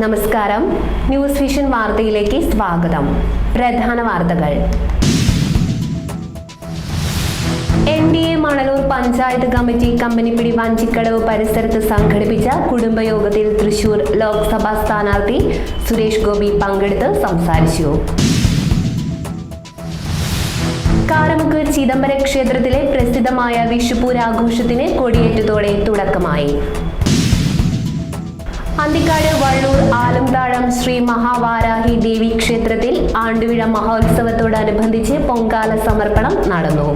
നമസ്കാരം. News vision വാർത്തയിലേക്ക് സ്വാഗതം. പ്രധാന വാർത്തകൾ. NDA മണലൂർ പഞ്ചായത്ത് കമ്മിറ്റി കമ്പനിപ്പിടി വഞ്ചിക്കടവ് പരിസരത്ത് സംഘടിപ്പിച്ച കുടുംബയോഗത്തിൽ തൃശൂർ ലോക്സഭാ സ്ഥാനാർത്ഥി സുരേഷ് ഗോപി പങ്കെടുത്ത് സംസാരിച്ചു. കാരമുക്ക് ചിദംബര ക്ഷേത്രത്തിലെ പ്രസിദ്ധമായ വിഷുപൂരാഘോഷത്തിന് കൊടിയേറ്റത്തോടെ തുടക്കമായി. അന്തിക്കാട് വള്ളൂർ ആലംതാഴം ശ്രീ മഹാവാരാഹി ദേവി ക്ഷേത്രത്തിൽ ആണ്ടുവിഴ മഹോത്സവത്തോടനുബന്ധിച്ച് പൊങ്കാല സമർപ്പണം നടന്നു.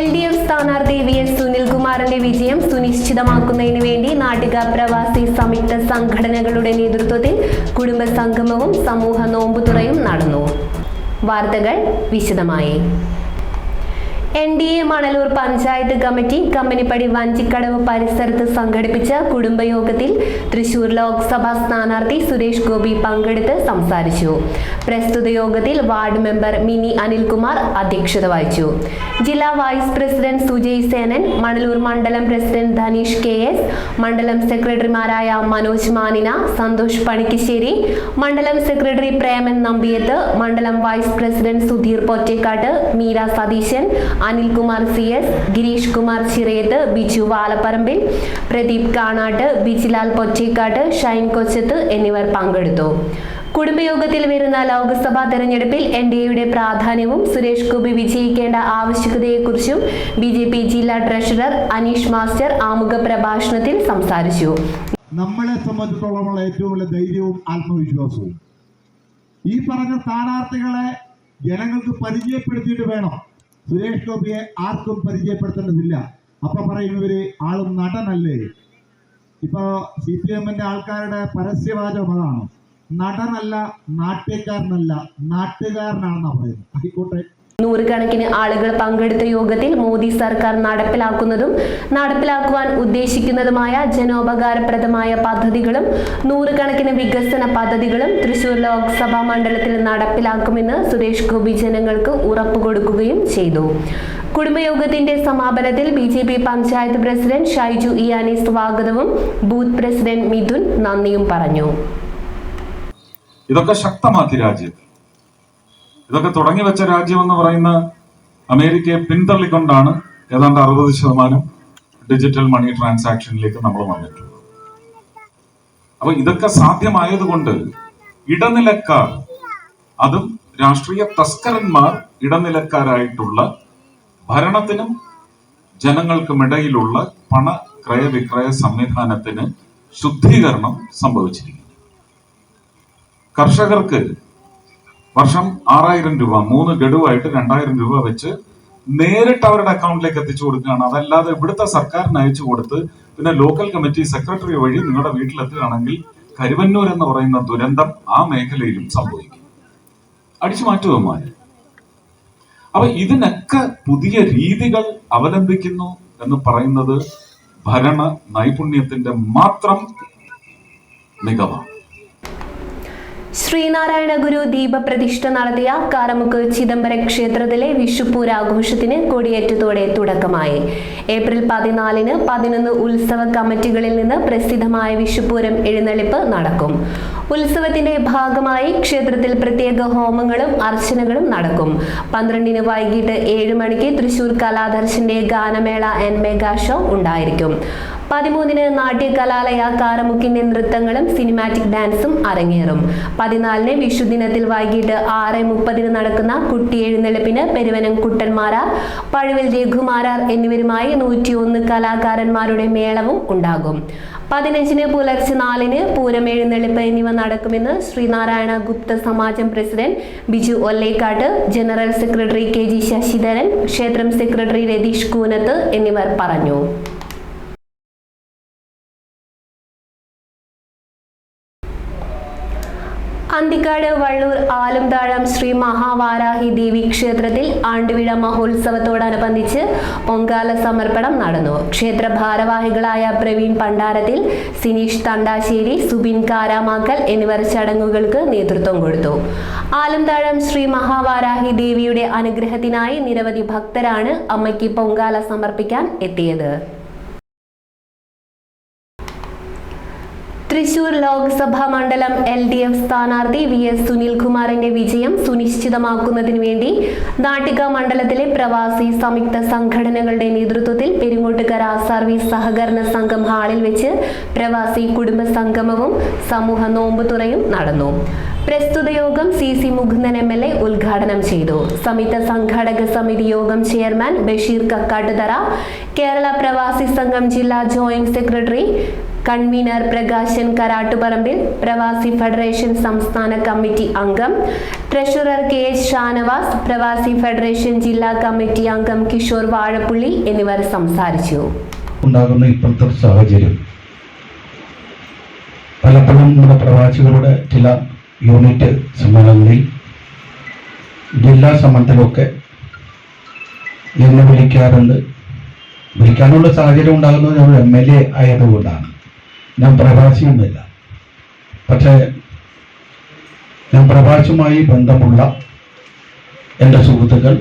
LDF സ്ഥാനാർത്ഥി VS സുനിൽകുമാറിന്റെ വിജയം സുനിശ്ചിതമാക്കുന്നതിന് വേണ്ടി നാട്ടിക പ്രവാസി സംയുക്ത സംഘടനകളുടെ നേതൃത്വത്തിൽ കുടുംബസംഗമവും സമൂഹ നോമ്പുതുറയും നടന്നു. വാർത്തകൾ വിശദമായി. NDA മണലൂർ പഞ്ചായത്ത് കമ്മിറ്റി കമ്പനിപ്പടി വഞ്ചിക്കടവ് പരിസരത്ത് സംഘടിപ്പിച്ച കുടുംബയോഗത്തിൽ തൃശൂർ ലോക്സഭാ സ്ഥാനാർത്ഥി സുരേഷ് ഗോപി പങ്കെടുത്ത് സംസാരിച്ചു. പ്രസ്തുത യോഗത്തിൽ വാർഡ് മെമ്പർ മിനി അനിൽകുമാർ അധ്യക്ഷത വഹിച്ചു. ജില്ലാ വൈസ് പ്രസിഡന്റ് സുജയ് സേനൻ, മണലൂർ മണ്ഡലം പ്രസിഡന്റ് ധനീഷ് KS, മണ്ഡലം സെക്രട്ടറിമാരായ മനോജ് മാനിന, സന്തോഷ് പണിക്കശ്ശേരി, മണ്ഡലം സെക്രട്ടറി പ്രേമൻ നമ്പിയത്ത്, മണ്ഡലം vice president Sudheer Pottekkat, Meera Satheesan, Anilkumar CS, Gireesh Kumar Chirayath, Biju Valapparambil, Pradeep Kanatt, Bijilal Pottekkat, Shine Kochath എന്നിവർ പങ്കെടുത്തു. കുടുംബയോഗത്തിൽ വരുന്ന ലോക്സഭാ തെരഞ്ഞെടുപ്പിൽ NDAയുടെ പ്രാധാന്യവും സുരേഷ് ഗോപി വിജയിക്കേണ്ട ആവശ്യകതയെക്കുറിച്ചും BJP ജില്ലാ ട്രഷറർ അനീഷ് മാസ്റ്റർ ആമുഖ പ്രഭാഷണത്തിൽ സംസാരിച്ചു. നമ്മളെ സംബന്ധിച്ചിടത്തോളം ഏറ്റവും വലിയ ധൈര്യവും ആത്മവിശ്വാസവും ഈ പറഞ്ഞ സ്ഥാനാർത്ഥികളെ ജനങ്ങൾക്ക് പരിചയപ്പെടുത്തിയിട്ട് വേണം. സുരേഷ് ഗോപിയെ ആർക്കും പരിചയപ്പെടുത്തേണ്ടതില്ല. അപ്പൊ പറയുന്നവര് ആളും നടനല്ലേ. ഇപ്പൊ CPMന്റെ ആൾക്കാരുടെ പരസ്യവാചകം അതാണ്, നടനല്ല, നാട്യക്കാരനല്ല, നാട്ടുകാരനാണെന്നാ പറയുന്നത്. ആയിക്കോട്ടെ. നൂറുകണക്കിന് ആളുകൾ പങ്കെടുത്ത യോഗത്തിൽ മോദി സർക്കാർ നടപ്പിലാക്കുന്നതും നടപ്പിലാക്കുവാൻ ഉദ്ദേശിക്കുന്നതുമായ ജനോപകാരപ്രദമായ പദ്ധതികളും നൂറുകണക്കിന് വികസന പദ്ധതികളും തൃശൂർ ലോക്സഭാ മണ്ഡലത്തിൽ നടപ്പിലാക്കുമെന്ന് സുരേഷ് ഗോപി ജനങ്ങൾക്ക് ഉറപ്പു കൊടുക്കുകയും ചെയ്തു. കുടുംബയോഗത്തിന്റെ സമാപനത്തിൽ BJP പഞ്ചായത്ത് പ്രസിഡന്റ് ഷൈജു ഇയാനി സ്വാഗതവും ബൂത്ത് പ്രസിഡന്റ് മിഥുൻ നന്ദിയും പറഞ്ഞു. ഇതൊക്കെ ശക്തമാക്കി രാജ്യത്ത്. ഇതൊക്കെ തുടങ്ങി വെച്ച രാജ്യം എന്ന് പറയുന്ന അമേരിക്കയെ പിന്തള്ളിക്കൊണ്ടാണ് ഏതാണ്ട് 60% ഡിജിറ്റൽ മണി ട്രാൻസാക്ഷനിലേക്ക് നമ്മൾ വന്നിട്ടുള്ളത്. അപ്പൊ ഇതൊക്കെ സാധ്യമായതുകൊണ്ട് ഇടനിലക്കാർ, അതും രാഷ്ട്രീയ തസ്കരന്മാർ ഇടനിലക്കാരായിട്ടുള്ള ഭരണത്തിനും ജനങ്ങൾക്കുമിടയിലുള്ള പണ ക്രയവിക്രയ സംവിധാനത്തിന് ശുദ്ധീകരണം സംഭവിച്ചിരിക്കുന്നു. കർഷകർക്ക് വർഷം 6000 രൂപ 3 ഗഡുവായിട്ട് 2000 രൂപ വെച്ച് നേരിട്ട് അവരുടെ അക്കൗണ്ടിലേക്ക് എത്തിച്ചു കൊടുക്കുകയാണ്. അതല്ലാതെ ഇവിടുത്തെ സർക്കാരിന് അയച്ചു കൊടുത്ത് പിന്നെ ലോക്കൽ കമ്മിറ്റി സെക്രട്ടറി വഴി നിങ്ങളുടെ വീട്ടിലെത്തുകയാണെങ്കിൽ കരുവന്നൂർ എന്ന് പറയുന്ന ദുരന്തം ആ മേഖലയിലും സംഭവിക്കും. അടിച്ചു മാറ്റുവന്മാര്. അപ്പൊ ഇതിനൊക്കെ പുതിയ രീതികൾ അവലംബിക്കുന്നു എന്ന് പറയുന്നത് ഭരണ നൈപുണ്യത്തിന്റെ മാത്രം മികവാണ്. ശ്രീനാരായണ ഗുരു ദീപപ്രതിഷ്ഠ നടത്തിയ കാരമുക്ക് ചിദംബര ക്ഷേത്രത്തിലെ വിഷുപൂരാഘോഷത്തിന് കൊടിയേറ്റത്തോടെ തുടക്കമായി. ഏപ്രിൽ 14-ന് 11 ഉത്സവ കമ്മിറ്റികളിൽ നിന്ന് പ്രസിദ്ധമായ വിഷുപൂരം എഴുന്നള്ളിപ്പ് നടക്കും. ഉത്സവത്തിന്റെ ഭാഗമായി ക്ഷേത്രത്തിൽ പ്രത്യേക ഹോമങ്ങളും അർച്ചനകളും നടക്കും. 12-ന് വൈകിട്ട് 7 മണിക്ക് തൃശൂർ കലാദർശന്റെ ഗാനമേള ആൻഡ് മെഗാ ഷോ ഉണ്ടായിരിക്കും. 13-ന് നാട്യകലാലയ കാരമുക്കിന്റെ നൃത്തങ്ങളും സിനിമാറ്റിക് ഡാൻസും അരങ്ങേറും. 14-ന് വിഷുദിനത്തിൽ വൈകിട്ട് 6:30-ന് നടക്കുന്ന കുട്ടി എഴുന്നള്ളിപ്പിന് പെരുവനം കുട്ടന്മാരാർ, പഴുവിൽ രഘുമാരാർ എന്നിവരുമായി 101 കലാകാരന്മാരുടെ മേളവും ഉണ്ടാകും. 15-ന് പുലർച്ചെ 4-ന് പൂരം എഴുന്നള്ളിപ്പ് എന്നിവ നടക്കുമെന്ന് Sreenarayana Gupta Samajam president Biju Ollekkat, general secretary KG Sasidharan, ക്ഷേത്രം സെക്രട്ടറി രതീഷ് കൂനത്ത് എന്നിവർ പറഞ്ഞു. അന്തിക്കാട് വള്ളൂർ ആലംതാഴം ശ്രീ മഹാവാരാഹി ദേവി ക്ഷേത്രത്തിൽ ആണ്ടുവിഴ മഹോത്സവത്തോടനുബന്ധിച്ച് പൊങ്കാല സമർപ്പണം നടന്നു. ക്ഷേത്ര ഭാരവാഹികളായ പ്രവീൺ പണ്ടാരത്തിൽ, സിനീഷ് തണ്ടാശ്ശേരി, സുബിൻ കാരാമാക്കൽ എന്നിവർ ചടങ്ങുകൾക്ക് നേതൃത്വം കൊടുത്തു. ആലംതാഴം ശ്രീ മഹാവാരാഹി ദേവിയുടെ അനുഗ്രഹത്തിനായി നിരവധി ഭക്തരാണ് അമ്മയ്ക്ക് പൊങ്കാല സമർപ്പിക്കാൻ എത്തിയത്. തൃശൂർ ലോക്സഭാ മണ്ഡലം LDF സ്ഥാനാർത്ഥി VS സുനിൽകുമാറിന്റെ വിജയം സുനിശ്ചിതമാക്കുന്നതിന് വേണ്ടി നാട്ടിക മണ്ഡലത്തിലെ പ്രവാസി സംയുക്ത സംഘടനകളുടെ നേതൃത്വത്തിൽ പെരിങ്ങോട്ടുകര സർവീസ് സഹകരണ സംഘം ഹാളിൽ വെച്ച് പ്രവാസി കുടുംബ സംഗമവും സമൂഹ നോമ്പുതുറയും നടന്നു. പ്രസ്തുത യോഗം CC മുകുന്ദൻ MLA ഉദ്ഘാടനം ചെയ്തു. സംയുക്ത സംഘാടക സമിതി യോഗം ചെയർമാൻ ബഷീർ കക്കാട്ടുതറ, കേരള പ്രവാസി സംഘം ജില്ലാ joint secretary convener Prakashan Karattuparambil, പ്രവാസി ഫെഡറേഷൻ സംസ്ഥാന കമ്മിറ്റി അംഗം ട്രഷറർ KH ഷാനവാസ്, പ്രവാസി ഫെഡറേഷൻ ജില്ലാ കമ്മിറ്റി അംഗം കിഷോർ വാഴപ്പുള്ളി എന്നിവർ സംസാരിച്ചു. ഉണ്ടാകുന്ന ഇപ്പോഴത്തെ സാഹചര്യം പലപ്പോഴും നമ്മുടെ പ്രവാസികളുടെ ചില യൂണിറ്റ് സമ്മേളനങ്ങളിൽ ജില്ലാ സമ്മേളനത്തിലൊക്കെ എന്നെ വിളിക്കാറുണ്ട്. വിളിക്കാനുള്ള സാഹചര്യം ഉണ്ടാകുന്നത് ഞാൻ MLA ആയതുകൊണ്ടാണ്. ഞാൻ പ്രവാസിയൊന്നുമില്ല. പക്ഷേ ഞാൻ പ്രവാസിയുമായി ബന്ധമുള്ള എൻ്റെ സുഹൃത്തുക്കൾ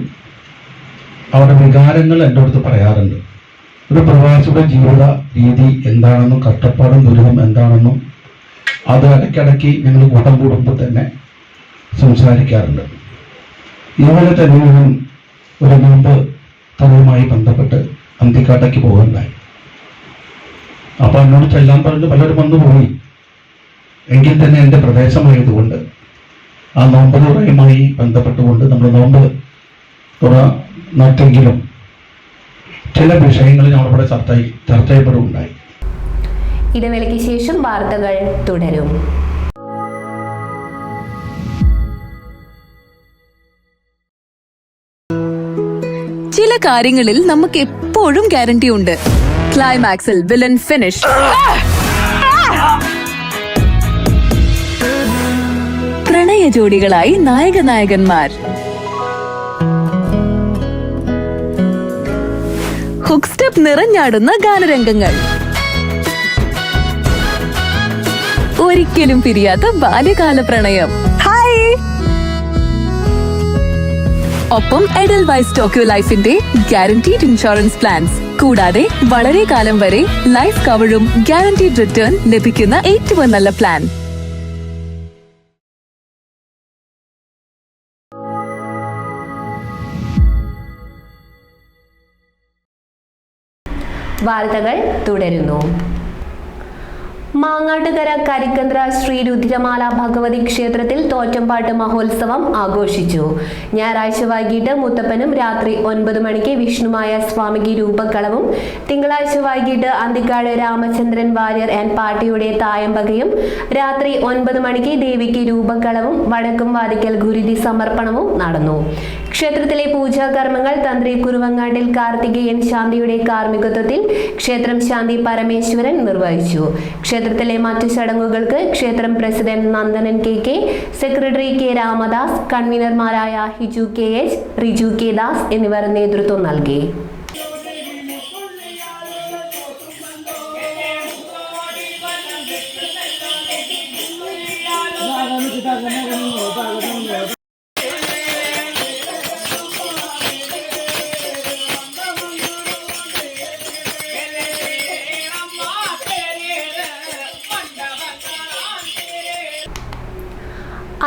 അവരുടെ വികാരങ്ങൾ എൻ്റെ അടുത്ത് പറയാറുണ്ട്. ഒരു പ്രവാസിയുടെ ജീവിത രീതി എന്താണെന്നും കഷ്ടപ്പാടും ദുരിതം എന്താണെന്നും അത് ഇടയ്ക്കിടയ്ക്ക് ഞങ്ങൾ കൂട്ടം കൂടുമ്പോൾ തന്നെ സംസാരിക്കാറുണ്ട്. ഇതുപോലെ തന്നെ ഞാൻ ഒരു നോമ്പ് തലവുമായി ബന്ധപ്പെട്ട് അന്തിക്കാട്ടേക്ക് പോകുന്നുണ്ടായി. അപ്പോൾ എന്നോട് ചെല്ലാൻ പറഞ്ഞ് പലരും വന്നു പോയി. എങ്കിൽ തന്നെ എൻ്റെ പ്രദേശമായതുകൊണ്ട് ആ നോമ്പ് തുറയുമായി ബന്ധപ്പെട്ടുകൊണ്ട് നമ്മൾ നോമ്പ് തുറ നട്ടെങ്കിലും ചില വിഷയങ്ങൾ ഞങ്ങളിവിടെ ചർച്ച ചെയ്യപ്പെടുകയുണ്ടായി. ഇടവേളയ്ക്ക് ശേഷം വാർത്തകൾ തുടരും. ചില കാര്യങ്ങളിൽ നമുക്ക് എപ്പോഴും ഗ്യാരണ്ടി ഉണ്ട്. ക്ലൈമാക്സിൽ വില്ലൻ ഫിനിഷ്, പ്രണയ ജോഡികളായി നായകനായകന്മാർ, ഹുക്ക് സ്റ്റെപ്പ് നിറഞ്ഞാടുന്ന ഗാനരംഗങ്ങൾ, ഒരിക്കലും പിരിയാത്ത ബാല്യകാല പ്രണയം. ഹായ്! ഒപ്പം എഡൽവൈസ് ടോക്കിയോ ലൈഫിന്റെ ഗ്യാരണ്ടീഡ് ഇൻഷുറൻസ് പ്ലാൻസ്, കൂടാതെ വളരെ കാലം വരെ ലൈഫ് കവറും ഗ്യാരണ്ടീഡ് റിട്ടേൺ ലഭിക്കുന്ന ഏറ്റവും നല്ല പ്ലാൻ. വാർത്തകൾ തുടരുന്നു. മാങ്ങാട്ടുകര കരിക്കന്ത്ര ശ്രീ രുദ്രമാല ഭഗവതി ക്ഷേത്രത്തിൽ തോറ്റംപാട്ട് മഹോത്സവം ആഘോഷിച്ചു. ഞായറാഴ്ച വൈകിട്ട് മുത്തപ്പനും രാത്രി 9 മണിക്ക് വിഷ്ണുമായ സ്വാമിക്ക് രൂപക്കളവും, തിങ്കളാഴ്ച വൈകിട്ട് അന്തിക്കാട് രാമചന്ദ്രൻ വാര്യർ ആൻഡ് പാർട്ടിയുടെ തായമ്പകയും, രാത്രി 9 മണിക്ക് ദേവിക്ക് രൂപക്കളവും വടക്കും വാതിക്കൽ ഗുരുതി സമർപ്പണവും നടന്നു. ക്ഷേത്രത്തിലെ പൂജാകർമ്മങ്ങൾ തന്ത്രി കുറുവങ്ങാട്ടിൽ കാർത്തികേയൻ ശാന്തിയുടെ കാർമ്മികത്വത്തിൽ ക്ഷേത്രം ശാന്തി പരമേശ്വരൻ നിർവഹിച്ചു. ക്ഷേത്രത്തിലെ മറ്റു ചടങ്ങുകൾക്ക് ക്ഷേത്രം president Nandanan KK, secretary K Ramadas, കൺവീനർമാരായ ഹിജു KH, റിജു K ദാസ് എന്നിവർ നേതൃത്വം നൽകി.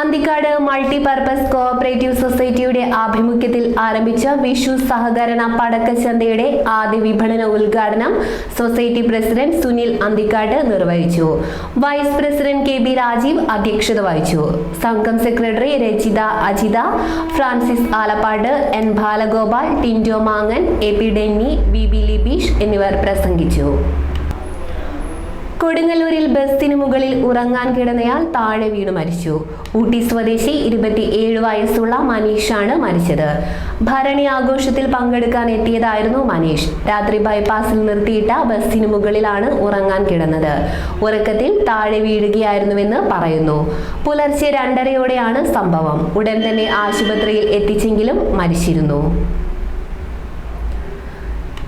അന്തിക്കാട് മൾട്ടിപർപ്പസ് കോഓപ്പറേറ്റീവ് സൊസൈറ്റിയുടെ ആഭിമുഖ്യത്തിൽ ആരംഭിച്ച വിഷു സഹകരണ പടക്കച്ചന്തയുടെ ആദ്യ വിപണന ഉദ്ഘാടനം സൊസൈറ്റി പ്രസിഡന്റ് സുനിൽ അന്തിക്കാട് നിർവഹിച്ചു. വൈസ് പ്രസിഡന്റ് KB രാജീവ് അധ്യക്ഷത വഹിച്ചു. സംഘം secretary Rajitha Ajitha, Francis Alappad, N Balagopal, Tindo മാങ്ങൻ, AP ഡെന്നി, VB ലിബീഷ് എന്നിവർ പ്രസംഗിച്ചു. കൊടുങ്ങല്ലൂരിൽ ബസ്സിന് മുകളിൽ ഉറങ്ങാൻ കിടന്നയാൾ താഴെ വീണു മരിച്ചു. ഊട്ടി സ്വദേശി 27 വയസ്സുള്ള മനീഷാണ് മരിച്ചത്. ഭരണി ആഘോഷത്തിൽ പങ്കെടുക്കാൻ എത്തിയതായിരുന്നു മനീഷ്. രാത്രി ബൈപ്പാസിൽ നിർത്തിയിട്ട ബസ്സിന് മുകളിലാണ് ഉറങ്ങാൻ കിടന്നത്. ഉറക്കത്തിൽ താഴെ വീഴുകയായിരുന്നുവെന്ന് പറയുന്നു. പുലർച്ചെ 2:30യോടെയാണ് സംഭവം. ഉടൻ തന്നെ ആശുപത്രിയിൽ എത്തിച്ചെങ്കിലും മരിച്ചിരുന്നു.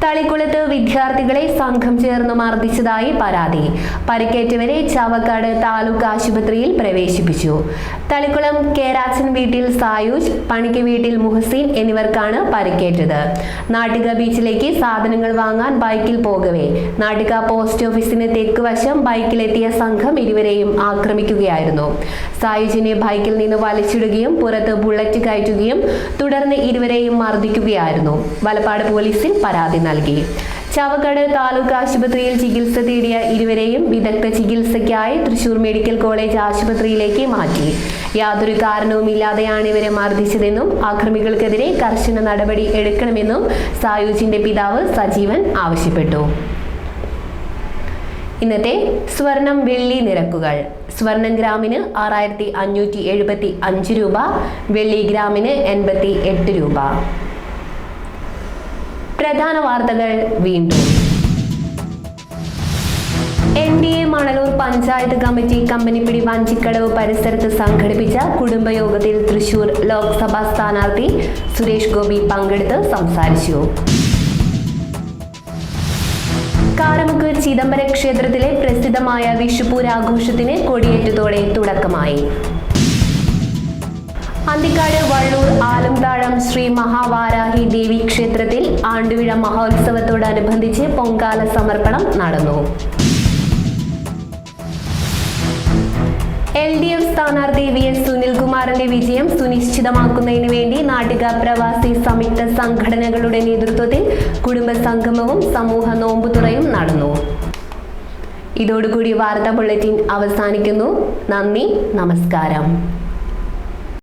തളിക്കുളത്ത് വിദ്യാർത്ഥികളെ സംഘം ചേർന്ന് മർദ്ദിച്ചതായി പരാതി. പരിക്കേറ്റവരെ ചാവക്കാട് താലൂക്ക് ആശുപത്രിയിൽ പ്രവേശിപ്പിച്ചു. തളിക്കുളം കേരാച്ചൻ വീട്ടിൽ സായൂജ്, പണിക്ക് വീട്ടിൽ മുഹസീൻ എന്നിവർക്കാണ് പരിക്കേറ്റത്. നാട്ടിക ബീച്ചിലേക്ക് സാധനങ്ങൾ വാങ്ങാൻ ബൈക്കിൽ പോകവേ നാട്ടിക പോസ്റ്റ് ഓഫീസിന് തെക്ക് വശം ബൈക്കിലെത്തിയ സംഘം ഇരുവരെയും ആക്രമിക്കുകയായിരുന്നു. സായൂജിനെ ബൈക്കിൽ നിന്ന് വലിച്ചിടുകയും പുറത്ത് ബുള്ളറ്റ് കയറ്റുകയും തുടർന്ന് ഇരുവരെയും മർദ്ദിക്കുകയായിരുന്നു. വലപ്പാട് പോലീസിൽ പരാതി നൽകി. ചാവക്കാട് താലൂക്ക് ആശുപത്രിയിൽ ചികിത്സ തേടിയ ഇരുവരെയും വിദഗ്ധ ചികിത്സയ്ക്കായി തൃശൂർ മെഡിക്കൽ കോളേജ് ആശുപത്രിയിലേക്ക് മാറ്റി. യാതൊരു കാരണവുമില്ലാതെയാണ് ഇവരെ മർദ്ദിച്ചതെന്നും ആക്രമികൾക്കെതിരെ കർശന നടപടി എടുക്കണമെന്നും സായൂജിന്റെ പിതാവ് സജീവൻ ആവശ്യപ്പെട്ടു. ഇന്നത്തെ സ്വർണം വെള്ളി നിരക്കുകൾ. സ്വർണം ഗ്രാമിന് 6575 രൂപ, വെള്ളി ഗ്രാമിന് 88 രൂപ. പ്രധാന വാർത്തകൾ വീണ്ടും. NDA മണലൂർ പഞ്ചായത്ത് കമ്മിറ്റി കമ്പനിപ്പിടി വഞ്ചിക്കടവ് പരിസരത്ത് സംഘടിപ്പിച്ച കുടുംബയോഗത്തിൽ തൃശൂർ ലോക്സഭാ സ്ഥാനാർത്ഥി സുരേഷ് ഗോപി പങ്കെടുത്ത് സംസാരിച്ചു. കാരമുക്ക് ചിദംബര ക്ഷേത്രത്തിലെ പ്രസിദ്ധമായ വിഷുപൂരാഘോഷത്തിന് കൊടിയേറ്റത്തോടെ തുടക്കമായി. അന്തിക്കാട് വള്ളൂർ ആലംതാഴം ശ്രീ മഹാവാരാഹി ദേവി ക്ഷേത്രത്തിൽ ആണ്ടുവിഴ മഹോത്സവത്തോടനുബന്ധിച്ച് പൊങ്കാല സമർപ്പണം നടന്നു. LDF സ്ഥാനാർത്ഥി VS സുനിൽകുമാറിന്റെ വിജയം സുനിശ്ചിതമാക്കുന്നതിന് വേണ്ടി നാട്ടിക പ്രവാസി സംയുക്ത സംഘടനകളുടെ നേതൃത്വത്തിൽ കുടുംബസംഗമവും സമൂഹ നോമ്പുതുറയും നടന്നു. ഇതോടുകൂടി വാർത്താ ബുള്ളറ്റിൻ അവസാനിക്കുന്നു. നന്ദി, നമസ്കാരം.